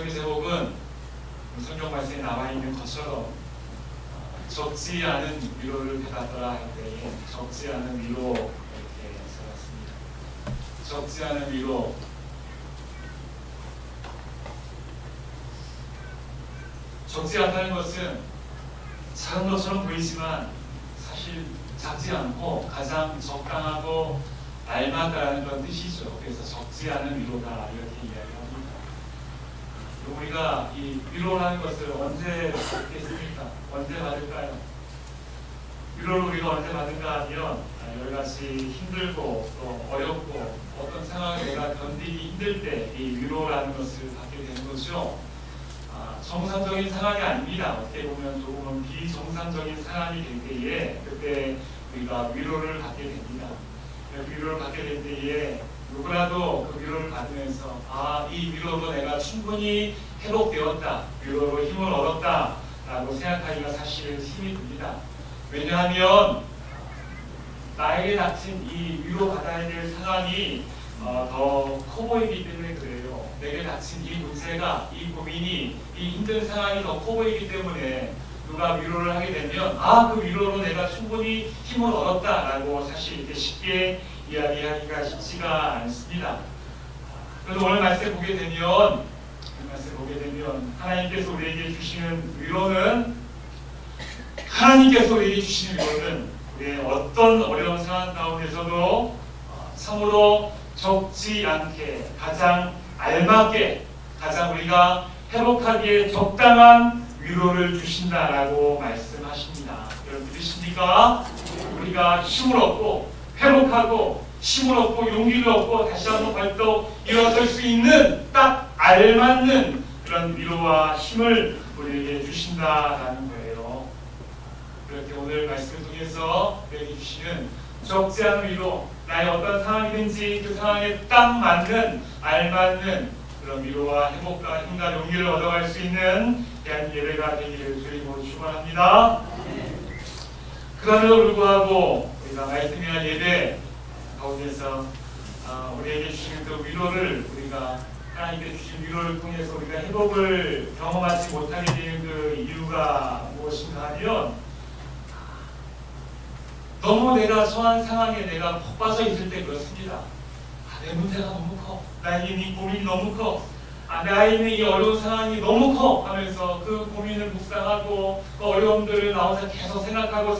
오늘의 제목은 성경 말씀에 나와 있는 것처럼 적지 않은 위로를 받았더라 할 때에 적지 않은 위로 이렇게 써봤습니다. 적지 않은 위로. 적지 않다는 것은 작은 것처럼 보이지만 사실 작지 않고 가장 적당하고 알맞다라는 그런 뜻이죠. 그래서 적지 않은 위로다 이렇게 이야기합니다. 우리가 이 위로라는 것을 언제 받겠습니까? 언제 받을까요? 위로를 우리가 언제 받을까 하면 여러 가지 힘들고 또 어렵고 어떤 상황에 내가 견디기 힘들 때 이 위로라는 것을 받게 되는 거죠. 정상적인 상황이 아닙니다. 어떻게 보면 조금은 비정상적인 상황이 될 때에 그때 우리가 위로를 받게 됩니다. 위로를 받게 될 때에 누구라도 그 위로를 받으면서 이 위로로 내가 충분히 회복되었다, 위로로 힘을 얻었다 라고 생각하기가 사실 힘이 듭니다. 왜냐하면 나에게 닥친 이 위로받아야 될 상황이 더 커 보이기 때문에 그래요. 내게 닥친 이 문제가, 이 고민이, 이 힘든 상황이 더 커 보이기 때문에 누가 위로를 하게 되면 그 위로로 내가 충분히 힘을 얻었다라고 사실 이렇게 쉽게 이야기하기가 쉽지가 않습니다. 그래서 오늘 말씀 보게 되면 하나님께서 우리에게 주시는 위로는 우리의 어떤 어려운 상황 가운데서도 참으로 적지 않게 가장 알맞게 가장 우리가 회복하기에 적당한 위로를 주신다라고 말씀하십니다. 여러분 믿으십니까? 우리가 힘을 얻고 회복하고 힘을 얻고 용기를 얻고 다시 한번 벌떡 일어설 수 있는 딱 알맞는 그런 위로와 힘을 우리에게 주신다라는 거예요. 그렇게 오늘 말씀을 통해서 우리에게 주시는 적지 않은 위로, 나의 어떤 상황이든지 그 상황에 딱 맞는 알맞는 그런 위로와 행복과 힘과 용기를 얻어갈 수 있는 귀한 예배가 되기를 주님으로 축원합니다. 그럼에도 불구하고 우리가 말씀이나 예배 가운데서 우리에게 주시는 그 위로를 우리가 하나님께 주신 위로를 통해서 우리가 회복을 경험하지 못하게 되는 그 이유가 무엇인가 하면 너무 내가 처한 상황에 내가 푹 빠져 있을 때 그렇습니다. 내 문제가 너무 커. 나에게 이 고민이 너무 커. 나에 있는 이 어려운 상황이 너무 커 하면서 그 고민을 묵상하고 그 어려움들을 나 혼자 계속 생각하고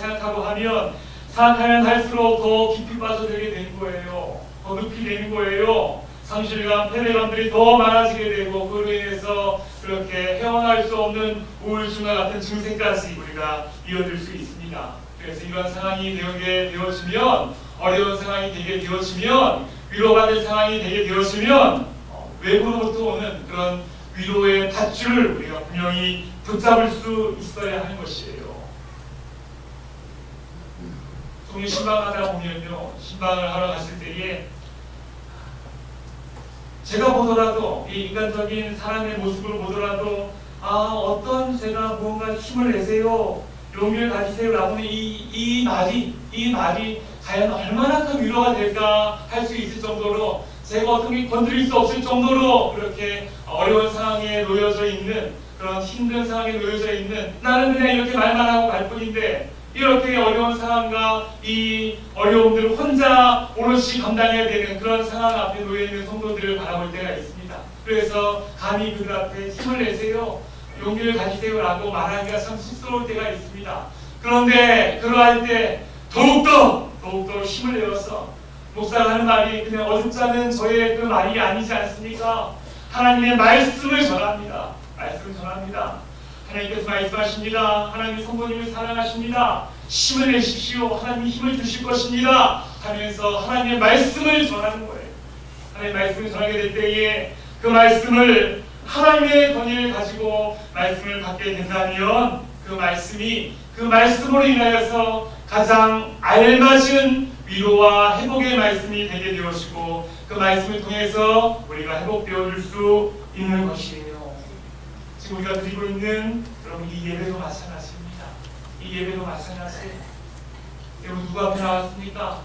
하면 생각하면 할수록 더 깊이 빠져들게 되는 거예요. 더 늪이 되는 거예요. 상실감, 패배감들이 더 많아지게 되고 그로 인해서 그렇게 헤어날 수 없는 우울증과 같은 증세까지 우리가 이어질 수 있습니다. 그래서 이런 상황이 되어지면 어려운 상황이 되게 되어지면 위로받을 상황이 되게 되어지면 외부로부터 오는 그런 위로의 밧줄을 우리가 분명히 붙잡을 수 있어야 하는 것이에요. 종일 신방하다 보면요, 신방을 하러 갔을 때에 제가 보더라도 이 인간적인 사람의 모습을 보더라도 어떤 제가 무언가 힘을 내세요, 용기를 가지세요라고는 이 말이 과연 얼마나 큰 위로가 될까 할 수 있을 정도로 제가 어떻게 건드릴 수 없을 정도로 그렇게 어려운 상황에 놓여져 있는 그런 힘든 상황에 놓여져 있는 나는 그냥 이렇게 말만 하고 갈 뿐인데 이렇게 어려운 상황과 이 어려움들을 혼자 오롯이 감당해야 되는 그런 상황 앞에 놓여있는 성도들을 바라볼 때가 있습니다. 그래서 감히 그들 앞에 힘을 내세요, 용기를 가지세요 라고 말하기가 참 쑥스러울 때가 있습니다. 그런데 그러할 때 더욱더 힘을 내어서 목사가 하는 말이 그냥 어줍지 않은 저의 그 말이 아니지 않습니까? 하나님의 말씀을 전합니다. 하나님께서 말씀하십니다. 하나님이 성도님을 사랑하십니다. 힘을 내십시오. 하나님이 힘을 주실 것입니다 하면서 하나님의 말씀을 전하는 거예요. 하나님의 말씀을 전하게 될 때에 그 말씀을 하나님의 권위를 가지고 말씀을 받게 된다면 그 말씀으로 인하여서 가장 알맞은 위로와 회복의 말씀이 되게 되어지고 그 말씀을 통해서 우리가 회복되어질 수 있는 것이에요. 지금 우리가 드리고 있는 여러분 이 예배도 마찬가지입니다. 이 예배도 마찬가지예요. 여러분 누구 앞에 나왔습니까?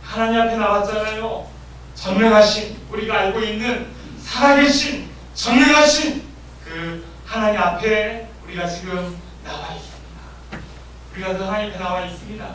하나님 앞에 나왔잖아요. 전능하신, 우리가 알고 있는 살아계신 전능하신 그 하나님 앞에 우리가 지금 나와 있습니다. 우리가 그 하나님 앞에 나와 있습니다.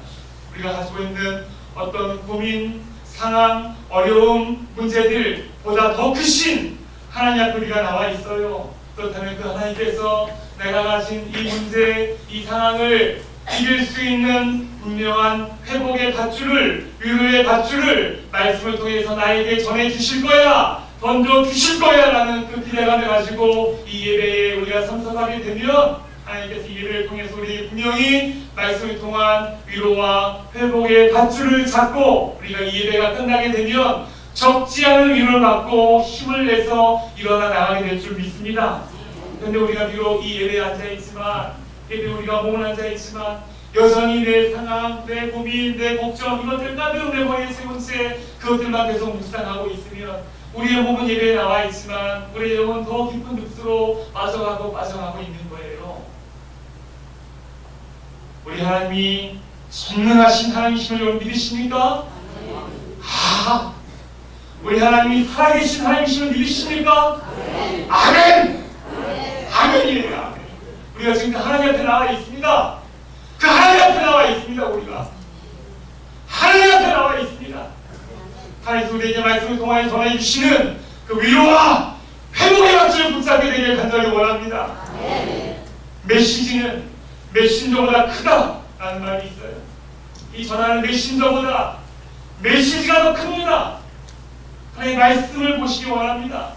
우리가 가지고 있는 어떤 고민, 상황, 어려움, 문제들보다 더 크신 하나님 앞에 우리가 나와 있어요. 그렇다면 그 하나님께서 내가 가진 이 문제, 이 상황을 이길 수 있는 분명한 회복의 밧줄을, 위로의 밧줄을 말씀을 통해서 나에게 전해주실 거야, 던져주실 거야 라는 그 기대감을 가지고 이 예배에 우리가 참석하게 되면 하나님께서 이 예배를 통해서 우리 분명히 말씀을 통한 위로와 회복의 밧줄을 잡고 우리가 이 예배가 끝나게 되면 적지 않은 위로를 받고 힘을 내서 일어나 나가게 될 줄 믿습니다. 그런데 우리가 비록 이 예배에 앉아있지만, 예배에 우리가 몸을 앉아있지만 여전히 내 상황, 내 고민, 내 걱정 이것들 가득 내 머리에 세운 채 그것들만 계속 묵상하고 있으면 우리의 몸은 예배에 나와 있지만 우리의 영은 더 깊은 늪으로 빠져가고 있는 거예요. 우리 하나님이 전능하신 하나님이심을 여러분 믿으십니까? 우리 하나님이 살아계신 하나님이심을 믿으십니까? 아멘! 아멘이에요. 우리가 지금 하나님 앞에 나와 있습니다. 그 하나님 앞에 나와 있습니다. 우리가 하나님 앞에 나와 있습니다. 하나님께서 우리에게 말씀을 통하여 전해주시는 그 위로와 회복의 밧줄을 붙잡게 되길 간절히 원합니다. 메시지는 메신저보다 크다라는 말이 있어요. 이 전하는 메신저보다 메시지가 더 큽니다. 하나님의 말씀을 보시기 원합니다.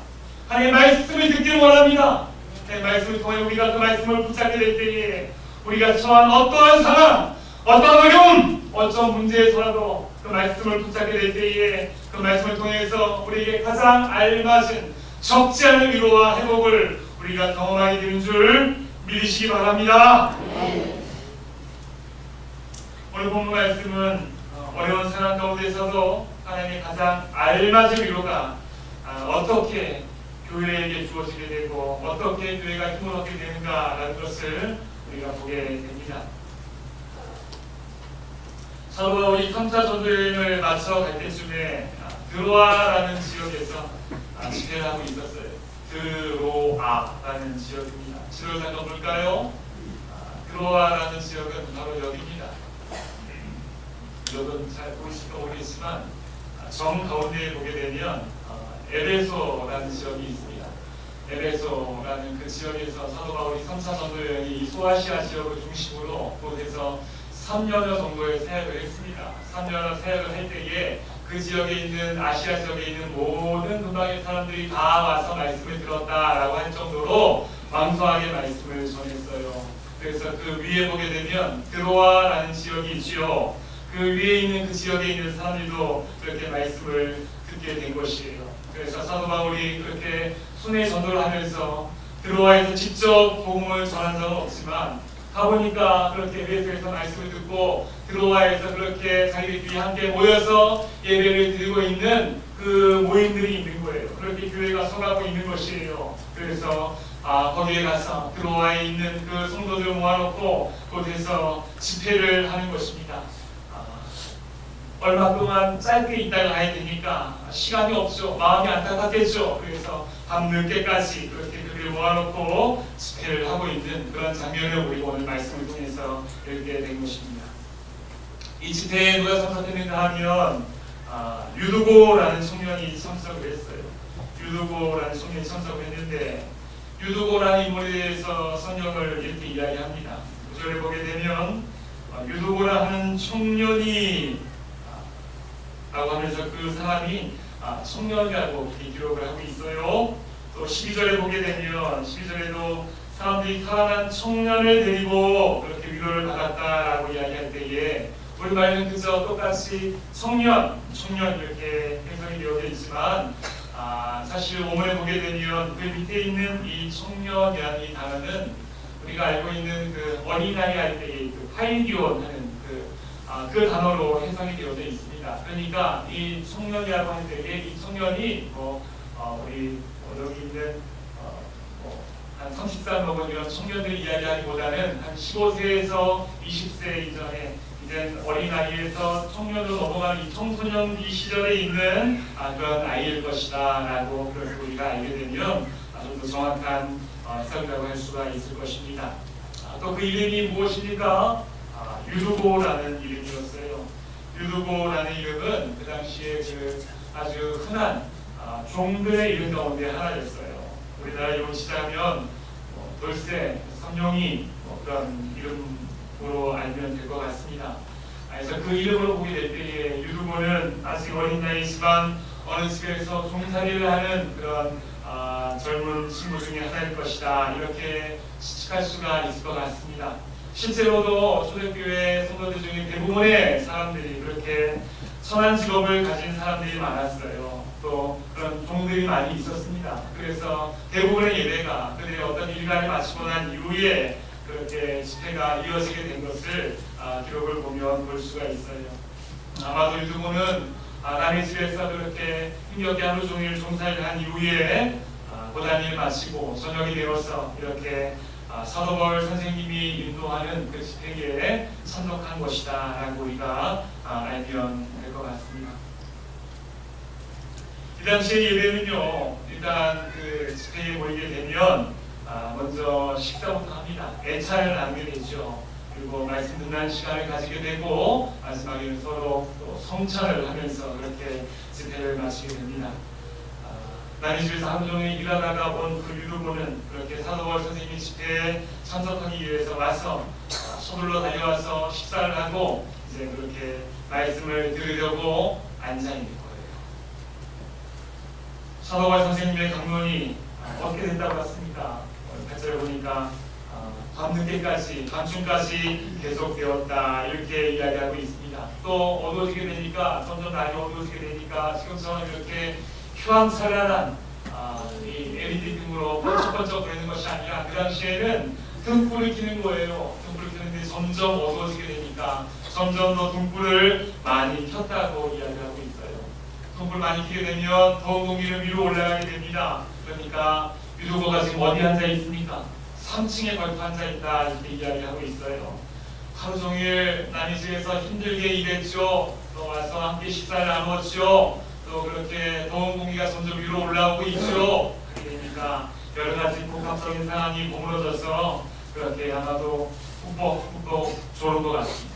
하나님의 말씀을 듣기를 원합니다. 하나님의 말씀을 통해 우리가 그 말씀을 붙잡게 될 때에 우리가 처한 어떠한 상황, 어떠한 어려움, 어떤 문제에서라도 그 말씀을 붙잡게 될 때에 그 말씀을 통해서 우리에게 가장 알맞은 적지 않은 위로와 회복을 우리가 경험하게 되는 줄 믿으시기 바랍니다. 오늘 본문 말씀은 어려운 상황 가운데서도 하나님의 가장 알맞은 위로가 어떻게 교회에게 주어지게 되고 어떻게 교회가 힘을 얻게 되는가라는 것을 우리가 보게 됩니다. 사도 바울이 3차 전도여행을 마쳐 갈 때쯤에 드로아라는 지역에서 집회를 하고 있었어요. 드로아라는 지역입니다. 지도를 잠깐 볼까요? 드로아라는 지역은 바로 여기입니다. 여러분 잘 보이실까 모르겠지만 정 가운데에 보게 되면 에베소라는 지역이 있습니다. 에베소라는 그 지역에서 사도 바울이 3차 전도여행이 이 소아시아 지역을 중심으로 그곳에서 3년여 정도의 사역을 했습니다. 3년여 사역을 할 때에 그 지역에 있는 아시아 지역에 있는 모든 근방의 사람들이 다 와서 말씀을 들었다라고 할 정도로 왕성하게 말씀을 전했어요. 그래서 그 위에 보게 되면 드로아라는 지역이 있지요. 그 위에 있는 그 지역에 있는 사람들도 그렇게 말씀을 듣게 된 것이에요. 그래서 사도 바울이 그렇게 순회 전도를 하면서 드로아에서 직접 복음을 전한 적은 없지만 가보니까 그렇게 에베소에서 말씀을 듣고 드로아에서 그렇게 자기들끼리 함께 모여서 예배를 드리고 있는 그 모임들이 있는 거예요. 그렇게 교회가 서가고 있는 것이에요. 그래서 거기에 가서 드로아에 있는 그 성도들을 모아놓고 그곳에서 집회를 하는 것입니다. 얼마 동안 짧게 있다가 가야 되니까 시간이 없죠. 마음이 안타깝겠죠. 그래서 밤늦게까지 그렇게 그들을 모아놓고 집회를 하고 있는 그런 장면을 우리가 오늘 말씀을 통해서 읽게 된 것입니다. 이 집회에 누가 참석했는가 하면 유두고라는 청년이 참석을 했어요. 유두고라는 청년이 참석을 했는데 유두고라는 인물에 대해서 성경을 이렇게 이야기합니다. 9절에 보게 되면 유두고라 하는 청년이 라고 하면서 그 사람이 청년이라고 기록을 하고 있어요. 또 12절에 보게 되면 12절에도 사람들이 살아난 청년을 데리고 그렇게 위로를 받았다라고 이야기할 때에 우리말은 그저 똑같이 청년 이렇게 해석이 되어져 있지만 사실 원문에 보게 되면 그 밑에 있는 이 청년이라는 이 단어는 우리가 알고 있는 그 어린아이 할 때의 그 파이디온 하는 그 단어로 해석이 되어져 있습니다. 그러니까 이 청년이라고 하는 때에 이 청년이 우리 여기 있는 한 30살 먹은 이런 청년들 이야기하기보다는 한 15세에서 20세 이전에 이제 어린아이에서 청년으로 넘어가는 이 청소년기 시절에 있는 그런 아이일 것이다 라고 그래서 우리가 알게 되면 좀 더 정확한 해석이라고 할 수가 있을 것입니다. 또 그 이름이 무엇입니까? 유두고라는 이름이었어요. 유두고라는 이름은 그 당시에 그 아주 흔한 종들의 이름 가운데 하나였어요. 우리나라 이름 시작하면 돌쇠, 성룡이 그런 이름으로 알면 될 것 같습니다. 그래서 그 이름으로 보게 될 때에 유두고는 아직 어린 나이지만 어느 집에서 종살이를 하는 그런 젊은 친구 중에 하나일 것이다, 이렇게 추측할 수가 있을 것 같습니다. 실제로도 초대교회 성도들 중에 대부분의 사람들이 그렇게 선한 직업을 가진 사람들이 많았어요. 또 그런 종들이 많이 있었습니다. 그래서 대부분의 예배가 그들의 어떤 일과를 마치고 난 이후에 그렇게 집회가 이어지게 된 것을 기록을 보면 볼 수가 있어요. 아마도 유두고는 남의 집에서 그렇게 힘겹게 하루 종일 종살이를 한 이후에 고단일을 마치고 저녁이 되어서 이렇게 사도 바울 선생님이 인도하는 그 집회에 참석한 것이다 라고 우리가 알면 될 것 같습니다. 이 당시의 예배는요, 일단 그 집회에 모이게 되면 먼저 식사부터 합니다. 애찬을 나누게 되죠. 그리고 말씀 듣는 시간을 가지게 되고 마지막에는 서로 또 성찬을 하면서 그렇게 집회를 마치게 됩니다. 남의 집에서 하루 종일 일하다가 온 그 유두고는 그렇게 사도 바울 선생님이 집회에 참석하기 위해서 와서 서둘러 달려와서 식사를 하고 이제 그렇게 말씀을 들으려고 앉아 있는 거예요. 사도 바울 선생님의 강론이 어떻게 된다고 했습니까? 8절에 보니까 밤늦게까지, 밤중까지 계속되었다, 이렇게 이야기하고 있습니다. 또 어두워지게 되니까, 점점 날이 어두워지게 되니까 지금처럼 이렇게 휘황찬란한 이 LED 등으로 번쩍번쩍 거리는 것이 아니라 그 당시에는 등불을 켜는 거예요. 등불을 켜는데 점점 어두워지게 되니까 점점 더 등불을 많이 켰다고 이야기하고 있어요. 등불 많이 켜게 되면 더운 공기는 위로 올라가게 됩니다. 그러니까 유두고가 지금 어디 앉아 있습니까? 3층에 걸터 앉아 있다, 이렇게 이야기하고 있어요. 하루 종일 남의 집에서 힘들게 일했죠. 또 와서 함께 식사를 나눴죠. 또 그렇게 더운 공기가 점점 위로 올라오고 있죠. 그러니까 여러 가지 복합적인 상황이 버무려져서 그렇게 아마도 흠뻑 졸은 것 같습니다.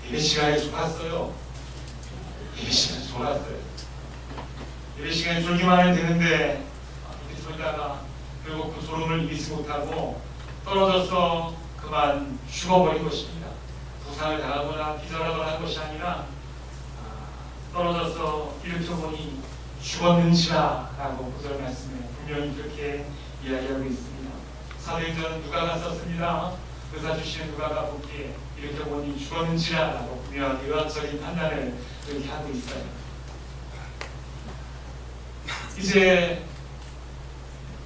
예배 시간에 졸았어요. 예배 시간에 졸았어요. 예배 시간에 졸기만 하면 되는데 이렇게 졸다가 결국 그 졸음을 이기지 못하고 떨어져서 그만 죽어버린 것입니다. 부상을 당하거나 기절하거나 한 것이 아니라 떨어져서 일으켜보니 죽었는지라 라고 구절 말씀에 분명히 그렇게 이야기하고 있습니다. 사도행전 누가가 썼습니다. 의사 주시는 누가가 보기에 일으켜보니 죽었는지라 라고 분명하게 의학적인 판단을 그렇게 하고 있어요. 이제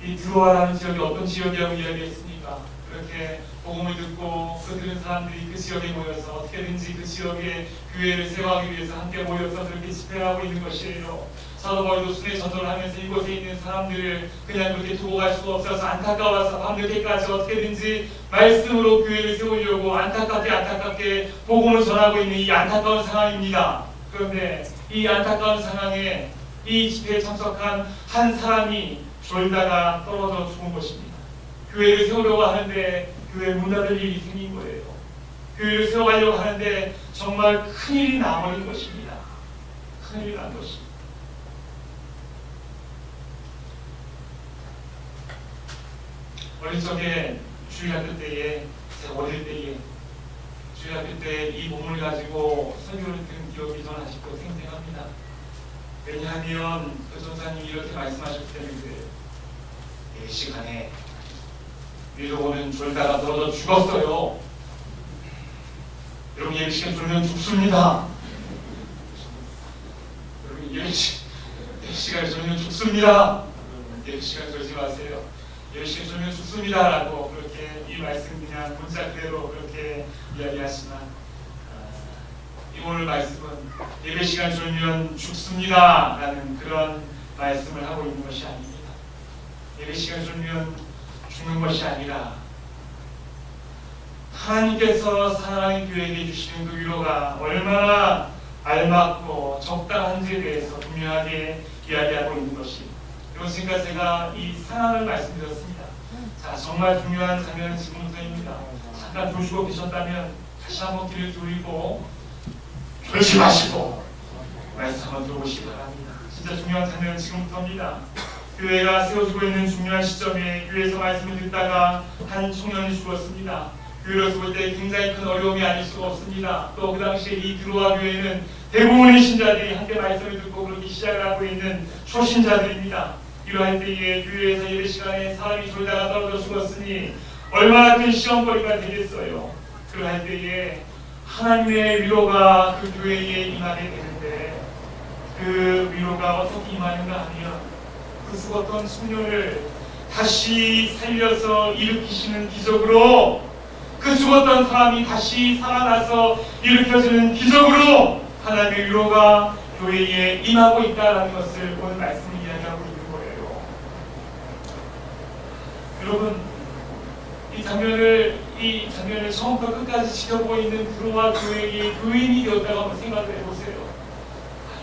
이 드로아라는 지역이 어떤 지역이라고 이야기했습니까? 그렇게 복음을 듣고 그 들은 사람들이 그 지역에 모여서 어떻게든지 그 지역에 교회를 세워하기 위해서 함께 모여서 그렇게 집회를 하고 있는 것이에요. 사도 바울도 순회 전도를 하면서 이곳에 있는 사람들을 그냥 그렇게 두고 갈 수가 없어서 안타까워서 밤늦게까지 어떻게든지 말씀으로 교회를 세우려고 안타깝게 복음을 전하고 있는 이 안타까운 상황입니다. 그런데 이 안타까운 상황에 이 집회에 참석한 한 사람이 졸다가 떨어져 죽은 것입니다. 교회를 세우려고 하는데 교회 문 닫을 일이 생긴 거예요. 교회를 세워가려고 하는데 정말 큰일이 나버린 것입니다. 큰일이 난 것입니다. 어린 적에 주일학교 때에, 제가 어릴 때에 주일학교 때 이 본문을 가지고 설교를 들은 기억이 저는 아직도 생생합니다. 왜냐하면 그 전사님이 이렇게 말씀하셨기 때문에 그래요. 이 시간에 유두고는 졸다가 떨어져 죽었어요. 여러분 예배 시간 졸면 죽습니다. 여러분 예배 시간에 졸면 죽습니다. 예배 시간 졸지 마세요. 예배 시간 졸면 죽습니다라고 그렇게 이 말씀 그냥 문자 그대로 그렇게 이야기하지만 이 오늘 말씀은 예배 시간 졸면 죽습니다라는 그런 말씀을 하고 있는 것이 아닙니다. 예배 시간 졸면 죽는 것이 아니라 하나님께서 사랑하는 교회에게 주시는 그 위로가 얼마나 알맞고 적당한지에 대해서 분명하게 이야기하고 있는 것이, 여러분, 지금까지 제가 이 상황을 말씀드렸습니다. 자, 정말 중요한 장면은 지금부터입니다. 잠깐 조시고 계셨다면 다시 한번 귀를 기울이고 조심하시고 말씀 한번 들어보시기 바랍니다. 진짜 중요한 장면은 지금부터입니다. 교회가 세워지고 있는 중요한 시점에 교회에서 말씀을 듣다가 한 청년이 죽었습니다. 교회로서 볼 때 굉장히 큰 어려움이 아닐 수가 없습니다. 또 그 당시에 이 드로아 교회는 대부분의 신자들이 함께 말씀을 듣고 그렇게 시작을 하고 있는 초신자들입니다. 이러한 때에 교회에서 예배 시간에 사람이 졸다가 떨어져 죽었으니 얼마나 큰 시험거리가 되겠어요. 그러한 때에 하나님의 위로가 그 교회에 임하게 되는데, 그 위로가 어떻게 임하는가 하면 그 죽었던 청년을 다시 살려서 일으키시는 기적으로, 그 죽었던 사람이 다시 살아나서 일으켜지는 기적으로 하나님의 위로가 교회에 임하고 있다는 것을 오늘 말씀이 이야기하고 있는 거예요. 여러분, 이 장면을 처음부터 끝까지 지켜보고 있는 드로아 교회의 교인이 되었다고 한번 생각을 해보세요.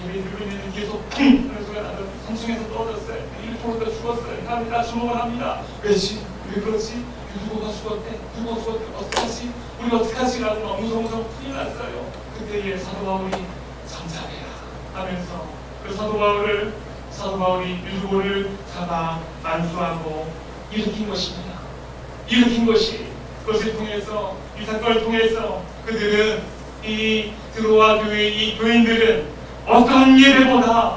예배 드리고 있는 계속 쿵! 하는 소리가 나서 3층에서 떨어졌어요. 1%가 죽었어요. 사람이 다 주목을 합니다. 왜지? 왜 그렇지? 누구가 죽었대? 누구가 죽었대? 어떡하지? 우리 어떡하지? 라고 막 무서워서 큰일 났어요. 그때에 사도 바울이 잠잠해라 하면서 그 사도 바울이 유두고를 잡아 만수하고 일으킨 것입니다. 일으킨 것이, 그것을 통해서, 이 사건을 통해서 그들은, 이 드로아 교회의 이 교인들은 어떠한 예배보다,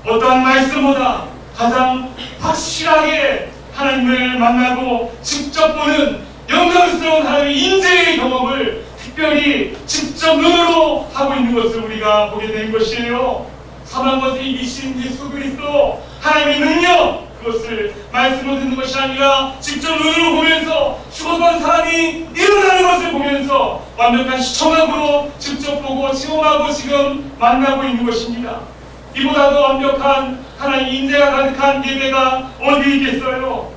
어떠한 말씀보다 가장 확실하게 하나님을 만나고 직접 보는 영광스러운 하나님의 인재의 경험을 특별히 직접 눈으로 하고 있는 것을 우리가 보게 된 것이에요. 사망 것에 이기신 예수 그리스도 하나님의 능력, 그것을 말씀으로 듣는 것이 아니라 직접 눈으로 보면서 죽었던 사람이 일어나는 것을 보면서 완벽한 시청각으로 직접 보고 체험하고 지금 만나고 있는 것입니다. 이보다도 완벽한 하나님 인재가 가득한 예배가 어디 있겠어요?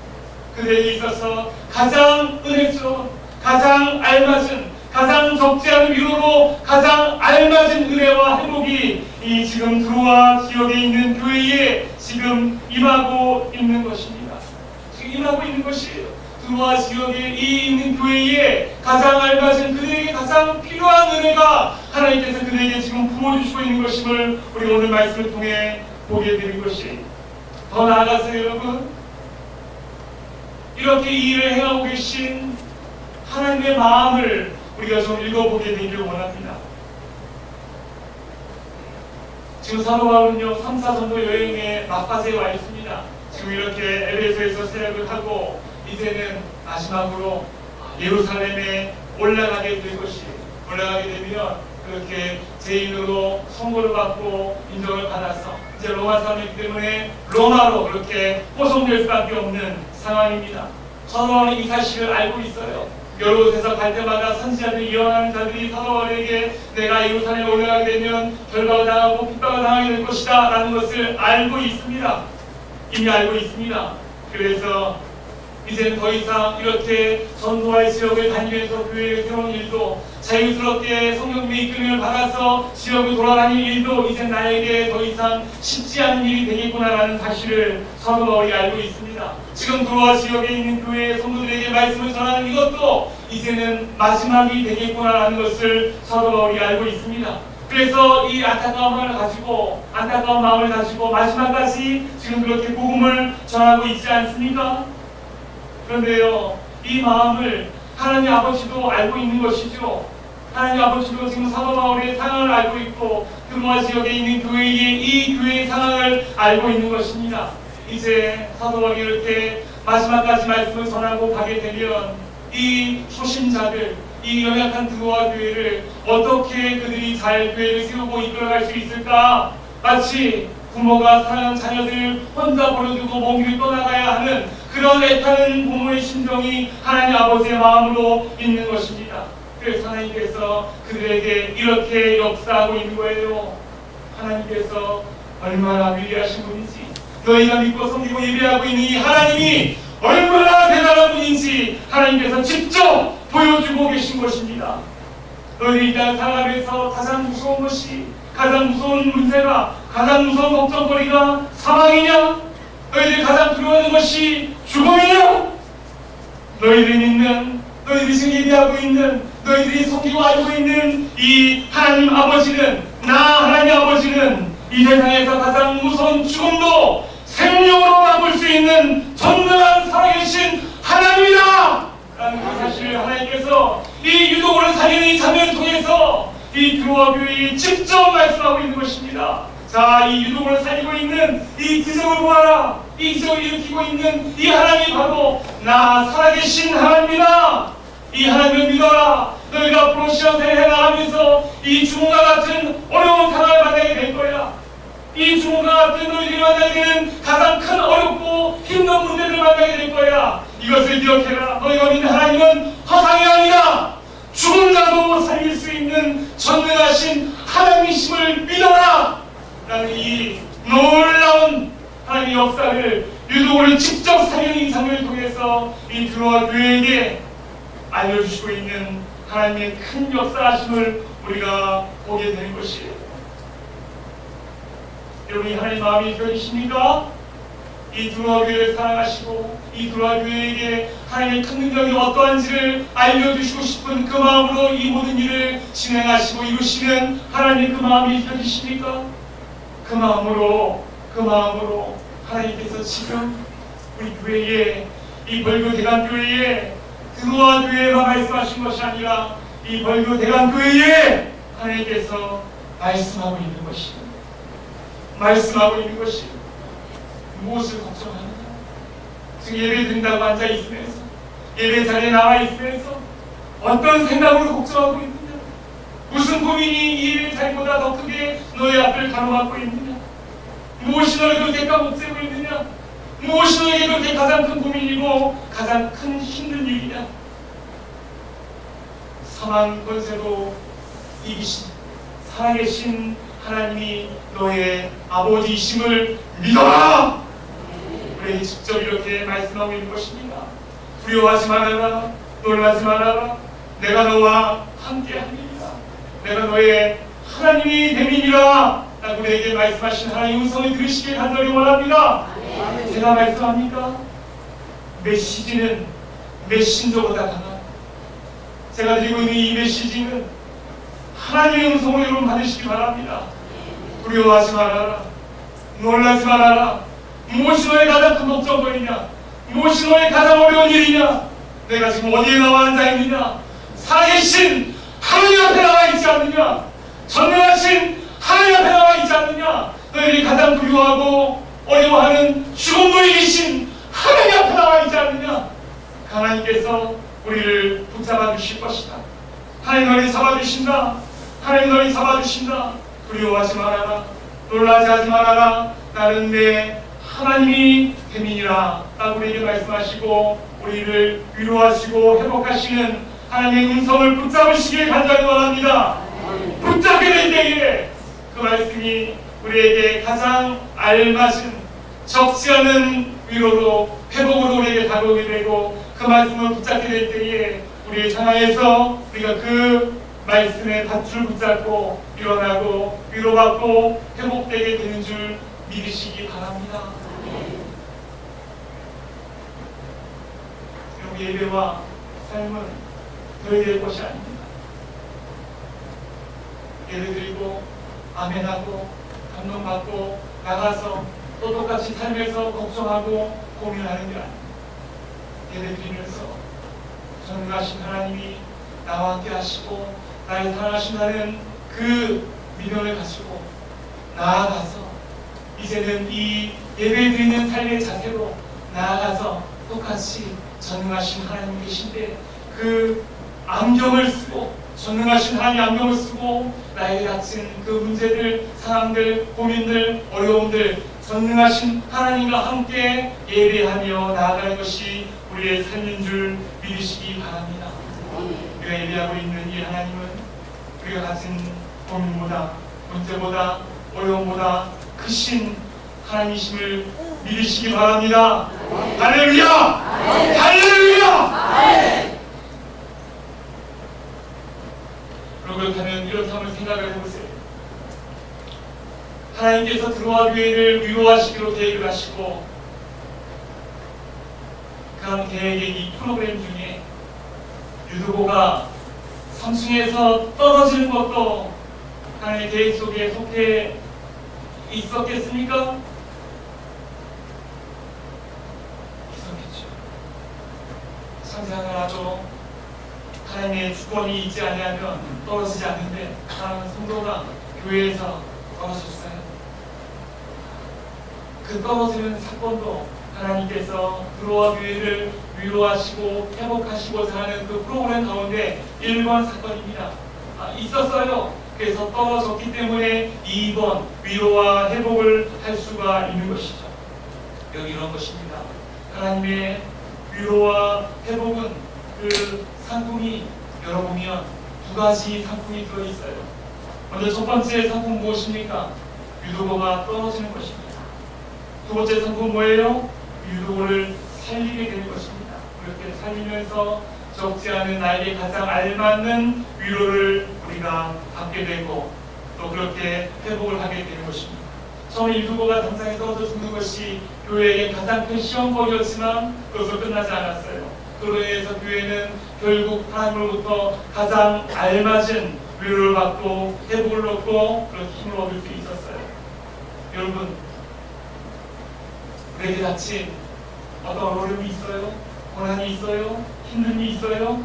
그들에게 있어서 가장 은혜스러운, 가장 알맞은, 가장 적지 않은 위로로 가장 알맞은 은혜와 회복이 이 지금 드로아 지역에 있는 교회에 지금 임하고 있는 것입니다. 지금 임하고 있는 것이에요. 드로아 지역에 이 있는 교회에 가장 알맞은, 그들에게 가장 필요한 은혜가 하나님께서 그들에게 지금 부어주시고 있는 것임을 우리 오늘 말씀을 통해 보게 되는 것이, 더 나아가서 여러분, 이렇게 이 일을 행하고 계신 하나님의 마음을 우리가 좀 읽어보게 되기를 원합니다. 지금 사도 바울은요 3, 4전도 여행에 막바지에 와 있습니다. 지금 이렇게 에베소에서 사역을 하고 이제는 마지막으로 예루살렘에 올라가게 될 것이, 올라가게 되면 그렇게 죄인으로 선고를 받고 인정을 받아서 이제 로마 사람이기 때문에 로마로 그렇게 포송될 수밖에 없는 상황입니다. 사도 바울은 이 사실을 알고 있어요. 여러 곳에서 갈 때마다 선지자들이 예언하는 자들이 사도 바울에게 내가 예루살렘에 올라가게 되면 결박을 당하고 핍박을 당하게 될 것이다 라는 것을 알고 있습니다. 이미 알고 있습니다. 그래서 이제는 더 이상 이렇게 전도와의 지역을 다니면서 교회를 세우는 일도, 자유스럽게 성령님의 이끌림을 받아서 지역을 돌아다니는 일도 이제 나에게 더 이상 쉽지 않은 일이 되겠구나라는 사실을 사도 바울이 알고 있습니다. 지금 드로아 지역에 있는 교회 성도들에게 말씀을 전하는 이것도 이제는 마지막이 되겠구나라는 것을 사도 바울이 알고 있습니다. 그래서 이 안타까운 마음을 가지고 마지막까지 지금 그렇게 복음을 전하고 있지 않습니까? 그런데요, 이 마음을 하나님 아버지도 알고 있는 것이죠. 하나님 아버지도 지금 사도 바울의 상황을 알고 있고 드로아 지역에 있는 교회의 이 교회의 상황을 알고 있는 것입니다. 이제 사도 바울이 이렇게 마지막까지 말씀을 전하고 가게 되면 이 초신자들, 이 연약한 드로아 교회를 어떻게 그들이 잘 교회를 세우고 이끌어갈 수 있을까? 마치 부모가 사랑하는 자녀들 혼자 버려두고 먼 길 떠나가야 하는 그런 애타는 부모의 심정이 하나님 아버지의 마음으로 있는 것입니다. 그래서 하나님께서 그들에게 이렇게 역사하고 있는 거예요. 하나님께서 얼마나 위대하신 분인지, 너희가 믿고 섬기고 예배하고 있는 이 하나님이 얼마나 대단한 분인지 하나님께서 직접 보여주고 계신 것입니다. 너희들이 이 땅 살아가면서 가장 무서운 것이, 가장 무서운 문제가, 가장 무서운 걱정거리가 사망이냐? 너희들이 가장 두려워하는 것이 죽음이냐? 너희들이 믿는, 너희들이 지금 예배하고 있는, 너희들이 섬기고 알고 있는 이 하나님 아버지는, 나 하나님 아버지는 이 세상에서 가장 무서운 죽음도 생명으로 바꿀 수 있는 전능한 살아계신 하나님이다! 라는 그 사실을 하나님께서 이 유독으로 살리는 이 장면을 통해서 이 두로와 교회에 직접 말씀하고 있는 것입니다. 자, 이 유독으로 살리고 있는 이 기적을 보아라. 이 기적을 일으키고 있는 이 하나님이 바로 나 살아계신 하나님이다. 이 하나님을 믿어라. 너희가 앞으로 신앙생활을 해나가면서 이 죽음과 같은 어려운 상황을 만나게 될 거야. 이 죽음과 같은 너희들이 만나게 되는 가장 큰 어렵고 힘든 문제를 만나게 될 거야. 이것을 기억해라. 너희가 믿는 하나님은 허상이 아니라 죽은 자도 살릴 수 있는 전능하신 하나님이심을 믿어라. 라는 이 놀라운 하나님의 역사를 유독으로 직접 살리는 이 장면을 통해서 이 두로와 교회에게 알려주시고 있는 하나님의 큰 역사하심을 우리가 보게 되는 것이에요. 여러분이 하나님 마음이 펴지십니까? 이 두로와 교회를 사랑하시고 이 두로와 교회에게 하나님의 큰 능력이 어떠한지를 알려주시고 싶은 그 마음으로 이 모든 일을 진행하시고 이루시는 하나님의 그 마음이 펴지십니까? 그 마음으로 하나님께서 지금 우리 교회에, 이 벌교 대강교회에 두로와 교회에만 말씀하신 것이 아니라 이 벌교 대강교회에 하나님께서 말씀하고 있는 것입니다. 말씀하고 있는 것이 무엇을 걱정하느냐? 지금 예배 드린다고 앉아 있으면서, 예배 자리에 나와 있으면서 어떤 생각으로 걱정하고 있느냐? 무슨 고민이 이 예배 자리보다 더 크게 너의 앞을 가로막고 있느냐? 무엇이 너를 그렇게 까먹고 있느냐? 무엇이 너에게 그렇게 가장 큰 고민이고 가장 큰 힘든 일이냐? 사망 권세도 이기신 살아계신 하나님이 너의 아버지이심을 믿어라! 우리에게 직접 이렇게 말씀하고 있는 것입니다. 두려워하지 말아라. 놀라지 말아라. 내가 너와 함께하리라. 내가 너의 하나님이 됨이니라. 라고 우리에게 말씀하신 하나님의 음성을 들으시길 간절히 원합니다. 제가 말씀합니까? 메시지는 메신저보다 강한, 제가 드리고 있는 이 메시지는 하나님의 음성을 여러분 받으시기 바랍니다. 두려워하지 말아라. 놀라지 말아라. 무엇이 너의 가장 큰 걱정거리냐? 무엇이 너의 가장 어려운 일이냐? 내가 지금 어디에 나와 앉아있느냐? 살아계신 하나님 앞에 나와 있지 않느냐? 전능하신 하나님 앞에 나와 있지 않느냐? 너희들이 가장 두려워하고 어려워하는 죽음도 이기신 하나님 앞에 나와 있지 않느냐? 하나님께서 우리를 붙잡아 주실 것이다. 하나님 너희 잡아주신다. 하나님 너희 잡아주신다. 두려워하지 말아라. 놀라지 하지 말아라. 나는 내 하나님이 됨이니라. 라고 우리에게 말씀하시고 우리를 위로하시고 회복하시는 하나님의 음성을 붙잡으시길 간절히 원합니다. 붙잡게 될 때에 그 말씀이 우리에게 가장 알맞은 적지 않은 위로로 회복으로 우리에게 다가오게 되고 그 말씀을 붙잡게 될 때에 우리의 상황에서 우리가 그 말씀의 밧줄 붙잡고 일어나고 위로받고 회복되게 되는 줄 믿으시기 바랍니다. 여러분, 예배와 삶은 너희들의 것이 아닙니다. 예배드리고 아멘하고 감동받고 나가서 또 똑같이 삶에서 걱정하고 고민하는 게 아닙니다. 예배드리면서 전능하신 하나님이 나와 함께 하시고 나를 사랑하신다는 그 믿음을 가지고 나아가서 이제는 이 예배드리는 삶의 자세로 나아가서 똑같이 전능하신 하나님 계신데 그 안경을 쓰고 전능하신 하나님 안경을 쓰고 나에게 닥친 그 문제들, 상황들, 고민들, 어려움들 전능하신 하나님과 함께 예배하며 나아가는 것이 우리의 삶인 줄 믿으시기 바랍니다. 우리가 예배하고 있는 이 하나님은 우리가 가진 고민보다 문제보다 어려움보다 크신 하나님이심을 믿으시기 바랍니다. 할렐루야! 할렐루야! 그렇다면 이렇게 한번 생각을 해보세요. 하나님께서 두로와 교회를 위로하시기로 계획을 하시고 그런 계획의 이 프로그램 중에 유두보가 3층에서 떨어지는 것도 하나님의 계획 속에 속해 있었겠습니까? 있었겠죠. 상상하라도 하나님의 주권이 있지 아니하면 떨어지지 않는데 사랑하는 성도가 교회에서 떨어졌어요. 그 떨어지는 사건도 하나님께서 그로와 교회를 위로하시고 회복하시고자 하는 그 프로그램 가운데 1번 사건입니다. 있었어요. 그래서 떨어졌기 때문에 2번 위로와 회복을 할 수가 있는 것이죠. 여기 이런 것입니다. 하나님의 위로와 회복은 그 상품이 열어보면 두 가지 상품이 들어있어요. 먼저 첫 번째 상품 무엇입니까? 유두보가 떨어지는 것입니다. 두 번째 상품 뭐예요? 유두보를 살리게 되는 것입니다. 그렇게 살리면서 적지 않은 나에게 가장 알맞는 위로를 우리가 받게 되고 또 그렇게 회복을 하게 되는 것입니다. 처음에 유두보가 당장에 떨어져 죽는 것이 교회에게 가장 큰 시험거리였지만 그것으로 끝나지 않았어요. 그로 인해서 교회는 결국 하나님으로부터 가장 알맞은 위로를 받고 회복을 얻고 그런 힘을 얻을 수 있었어요. 여러분, 우리에게 닥친 어떤 어려움이 있어요? 고난이 있어요? 힘듦이 있어요?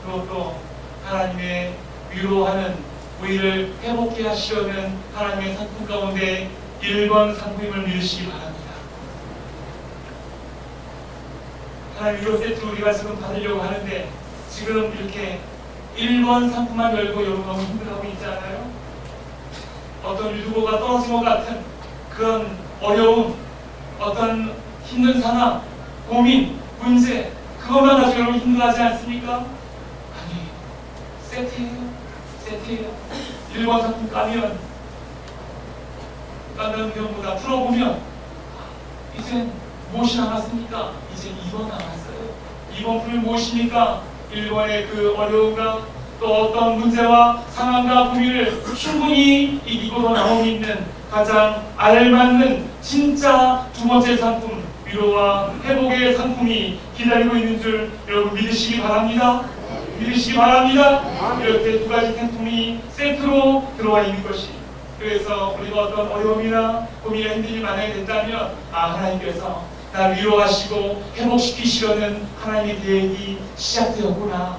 그것도 하나님의 위로하는 우리를 회복해 하시려는 하나님의 상품 가운데 1번 상품임을 믿으시기 바랍니다. 하나님 위로 세트 우리가 지금 받으려고 하는데 지금 이렇게 1번 상품만 열고 여러분 너무 힘들어하고 있지 않아요? 어떤 유두보가 떨어진 것 같은 그런 어려움, 어떤 힘든 상황, 고민, 문제 그것만 가지고 여러분 힘들어하지 않습니까? 아니, 세트예요. 1번 상품 까면 경우보다 풀어보면 이젠 무엇이 남았습니까? 이제 2번 남았어요. 2번 풀이 무엇입니까? 1번의 그 어려움과 또 어떤 문제와 상황과 고민을 충분히 이기고 더 나오고 있는 가장 알맞는 진짜 두 번째 상품, 위로와 회복의 상품이 기다리고 있는 줄 여러분 믿으시기 바랍니다. 믿으시기 바랍니다. 이렇게 두 가지 상품이 세트로 들어와 있는 것이, 그래서 우리가 어떤 어려움이나 고민이나 힘듦이 만약에 된다면 하나님께서 나를 위로하시고 회복시키시려는 하나님의 계획이 시작되었구나.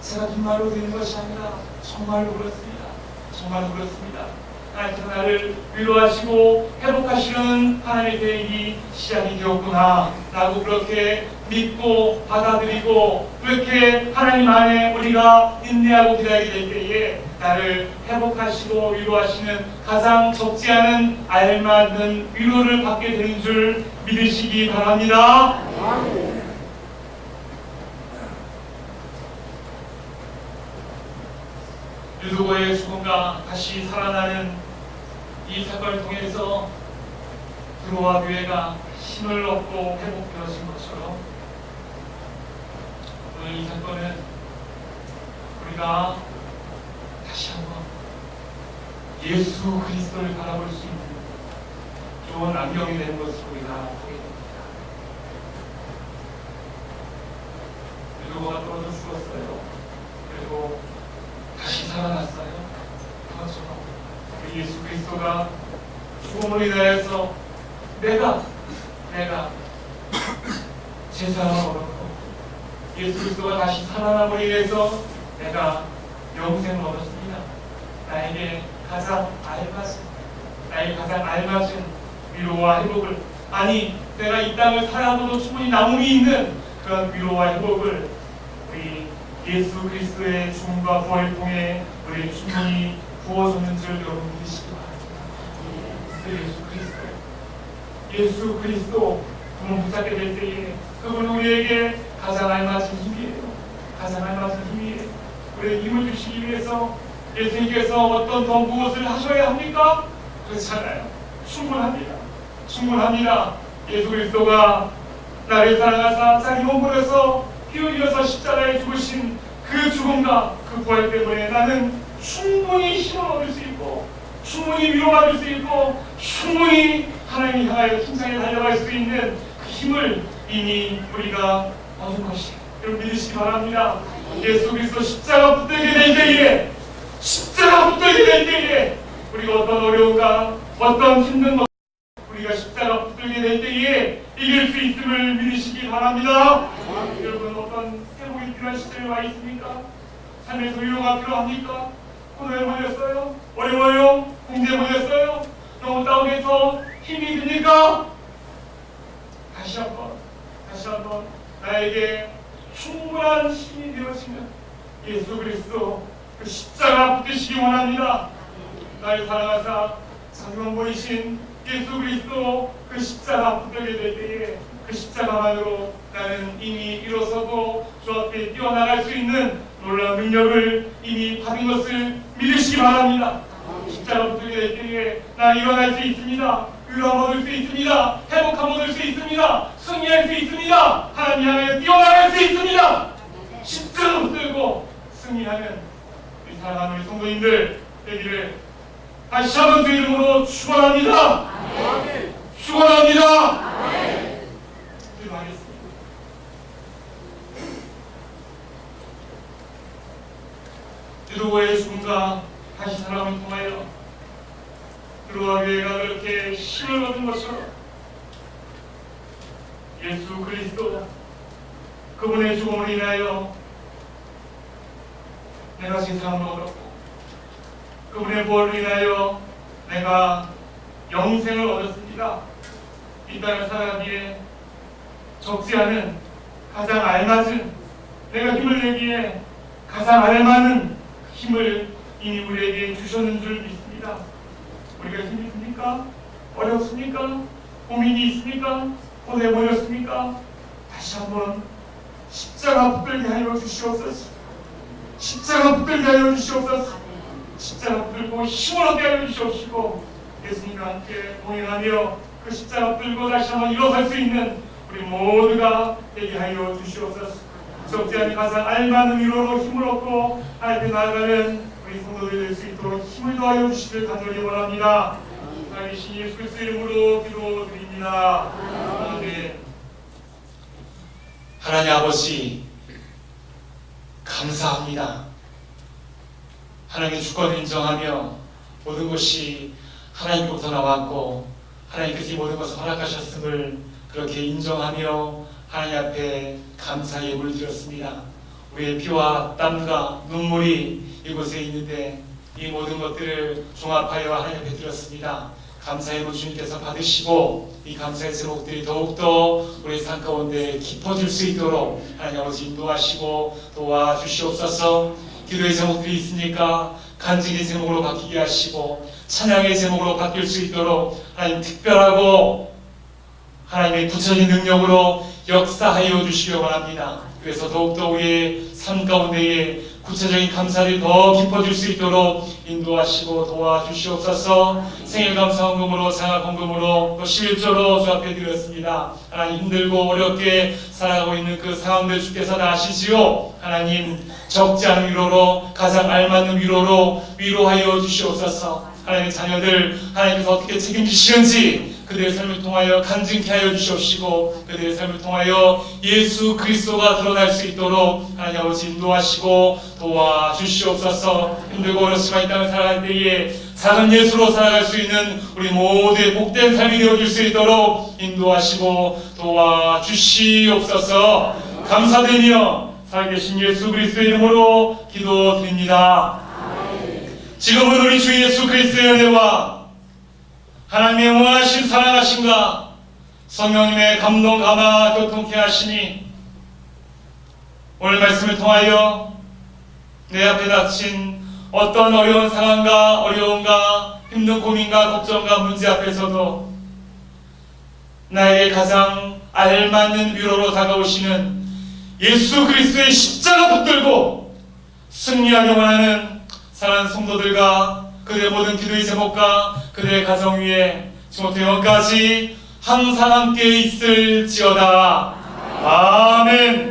제가 빈말로 되는 것이 아니라 정말로 그렇습니다. 정말로 그렇습니다. 하나님께서 나를 위로하시고 회복하시려는 하나님의 계획이 시작이 되었구나 라고 그렇게 믿고 받아들이고 그렇게 하나님 안에 우리가 인내하고 기다리게 될 때에 나를 회복하시고 위로하시는 가장 적지 않은 알맞는 위로를 받게 되는 줄 믿으시기 바랍니다. 유두보의 죽음과 다시 살아나는 이 사건을 통해서 그로와 교회가 힘을 얻고 회복되어진 것처럼 오늘 이 사건은 우리가 다시 한번 예수 그리스도를 바라볼 수 있는 좋은 안경이 되는 것을 우리가 보게 됩니다. 유두보가 떨어져 죽었어요. 그리고 다시 살아났어요. 그것처럼 우리 예수 그리스도가 죽음을 인하여서 내가 제사함을 얻었고 예수 그리스도가 다시 살아남으로 인해서 내가 영생을 얻었습니다. 나에게 가장 알맞은 위로와 회복을, 아니 내가 이 땅을 살아도도 충분히 남음이 있는 그런 위로와 회복을 우리 예수 그리스도의 죽음과 부활을 통해 우리 충분히 부어주는 줄 여러분 믿으시기 바랍니다. 예수 그리스도 그분 붙잡게 될 때에 그분은 우리에게 가장 알맞은 힘이에요. 가장 알맞은 힘이에요. 우리에게 힘을 주시기 위해서 예수님께서 어떤 더 무엇을 하셔야 합니까? 그렇지 않아요. 충분합니다. 예수 그리스도가 나를 사랑하사 자기 몸 버려서 피 흘려서 십자가에 죽으신 그 죽음과 그 부활 때문에 나는 충분히 힘을 얻을 수 있고 충분히 위로받을 수 있고 충분히 하나님을 향하여 힘차게 달려갈 수 있는 힘을 이미 우리가 얻은 것이 여러분 믿으시기 바랍니다. 예수 그리스도 십자가 붙들게 될 때에 우리가 어떤 어려움과 어떤 힘든 것 우리가 십자가 붙들게 될 때에 이길 수 있음을 믿으시기 바랍니다. 여러분 어떤 회복이 필요한 시대에 와 있습니까? 삶에서 위로가 필요합니까? 코너에 몰렸어요? 어려워요? 공지에 몰렸어요? 너무 다운해서 힘이 듭니까? 다시 한번 나에게 충분한 힘이 되어지면 예수 그리스도 그 십자가 붙드시기 원합니다. 나를 사랑하사 장명 보이신 예수 그리스도 그 십자가 붙들게 될 때에 그 십자가만으로 나는 이미 일어서고 주 앞에 뛰어나갈 수 있는 놀라운 능력을 이미 받은 것을 믿으시기 바랍니다. 십자가 붙들게 될 때에 나 일어날 수 있습니다. 위로함 얻을 수 있습니다. 회복함 얻을 수 있습니다. 승리할 수 있습니다. 하나님 향해 뛰어나갈 수 있습니다. 십자가 붙들고 승리하는 우리 사랑하는 우리 성도님들 되기를 다시 한번 주 이름으로 축원합니다. 축원합니다. 기도하겠습니다. 드루어의 죽음과 다시 살아남을 통하여 드루어 교회가 그렇게 힘을 얻은 것처럼 예수 그리스도 그분의 죽음을 인하여 내가 세상을 얻었고 그분의 보혈을 인하여 내가 영생을 얻었습니다. 이 땅을 살아가기에 적지 않은 가장 알맞은 내가 힘을 내기에 가장 알맞은 힘을 이미 우리에게 주셨는 줄 믿습니다. 우리가 힘이 듭니까? 어렵습니까? 고민이 있습니까? 고뇌에 몰렸습니까? 다시 한번 십자가 붙들게 하여 주시옵소서. 십자가 붙들게 하여 주시옵소서. 십자가 붙들고 힘을 얻게 하여 주시옵시고 예수님과 함께 동행하며 그 십자가 붙들고 다시 한번 일어설 수 있는 우리 모두가 되게 하여 주시옵소서. 적지 않은 가장 알맞은 위로로 힘을 얻고 하나님께 나아가는 우리 성도들이 될 수 있도록 힘을 더하여 주시길 간절히 원합니다. 살아계신 예수 그리스도 이름으로 기도드립니다. 아멘. 하나님 아버지 감사합니다. 하나님의 주권을 인정하며 모든 것이 하나님께로부터 나왔고 하나님께서 이 모든 것을 허락하셨음을 그렇게 인정하며 하나님 앞에 감사의 예물을 드렸습니다. 우리의 피와 땀과 눈물이 이곳에 있는데 이 모든 것들을 종합하여 하나님 앞에 드렸습니다. 감사의 예물 주님께서 받으시고 이 감사의 제목들이 더욱더 우리 삶 가운데 깊어질 수 있도록 하나님 아버지 인도하시고 도와주시옵소서. 기도의 제목들이 있으니까 간증의 제목으로 바뀌게 하시고 찬양의 제목으로 바뀔 수 있도록 하나님 특별하고 하나님의 구체적인 능력으로 역사하여 주시기 원합니다. 그래서 더욱더 우리의 삶 가운데에 구체적인 감사들이 더 깊어질 수 있도록 인도하시고 도와주시옵소서. 생일감사 헌금으로 장학 헌금으로 또 11조로 주 앞에 드렸습니다. 하나님 힘들고 어렵게 살아가고 있는 그 상황들 주께서 다 아시지요. 하나님 적지 않은 위로로 가장 알맞는 위로로 위로하여 주시옵소서. 하나님의 자녀들 하나님께서 어떻게 책임지시는지 그들의 삶을 통하여 간증케 하여 주시옵시고 그들의 삶을 통하여 예수 그리스도가 드러날 수 있도록 하나님 아버지 인도하시고 도와주시옵소서. 힘들고 어렵지만 이 땅을 살아갈 때에 작은 예수로 살아갈 수 있는 우리 모두의 복된 삶이 되어질 수 있도록 인도하시고 도와주시옵소서. 감사드리며 살아계신 예수 그리스도의 이름으로 기도드립니다. 지금은 우리 주 예수 그리스도의 은혜와 하나님의 원하신 사랑하심과 성령님의 감동 감화 교통케 하시니 오늘 말씀을 통하여 내 앞에 닥친 어떤 어려운 상황과 어려움과 힘든 고민과 걱정과 문제 앞에서도 나에게 가장 알맞는 위로로 다가오시는 예수 그리스도의 십자가 붙들고 승리하기 원하는 사랑하는 성도들과 그들의 모든 기도의 제목과 그들의 가정 위에 주부터 영원까지 항상 함께 있을지어다. 아멘.